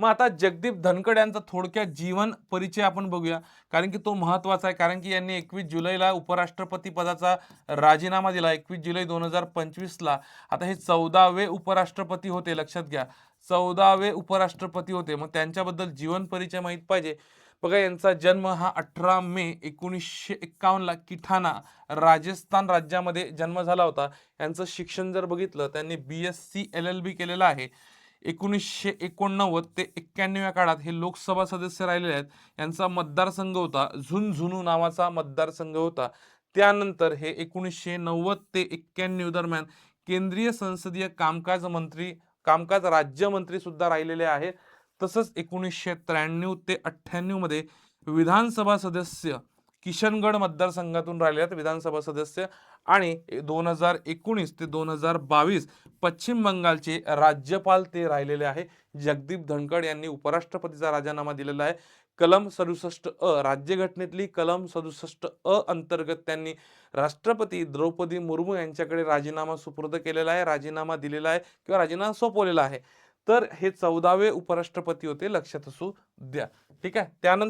मग आता जगदीप धनखड यांचा थोडक्यात जीवन परिचय आपण बघूया, कारण की तो महत्त्वाचा आहे. कारण की यांनी 21 जुलैला उपराष्ट्रपती पदाचा राजीनामा दिला 21 जुलै 2025ला. आता हे 14वे उपराष्ट्रपती होते, लक्षात घ्या. 14वे उपराष्ट्रपती होते. मग त्यांच्याबद्दल जीवन परिचय माहित पाहिजे. बघा, यांचा जन्म हा 18 मे 1951 ला किठाणा, राजस्थान राज्यामध्ये जन्म झाला होता. यांचं शिक्षण जर बघितलं, त्यांनी BSc LLB केलेलं आहे. 1989 ते 91 या काळात हे लोकसभा सदस्य राहिलेले आहेत. यांचा मतदारसंघ होता झुंझुनू नावाचा मतदारसंघ होता. त्यानंतर हे 1990 ते 91 दरम्यान केंद्रीय संसदीय कामकाज राज्यमंत्री सुद्धा राहिलेले आहेत. तसंच 1993 ते 98 मध्ये विधानसभा सदस्य किशनगड मतदारसंघातून राहिले आहेत विधानसभा सदस्य. आणि 2019 ते 2022 पश्चिम बंगालचे राज्यपाल ते राहिलेले आहे. जगदीप धनखड यांनी उपराष्ट्रपतीचा राजीनामा दिलेला आहे. कलम 67 राज्यघटनेतली कलम 67 अंतर्गत त्यांनी राष्ट्रपती द्रौपदी मुर्मू यांच्याकडे राजीनामा सुपूर्द केलेला आहे, राजीनामा दिलेला आहे किंवा राजीनामा सोपवलेला आहे. तर हे 14वे उपराष्ट्रपती होते, लक्षात असू द्या. ठीक आहे. त्यानंतर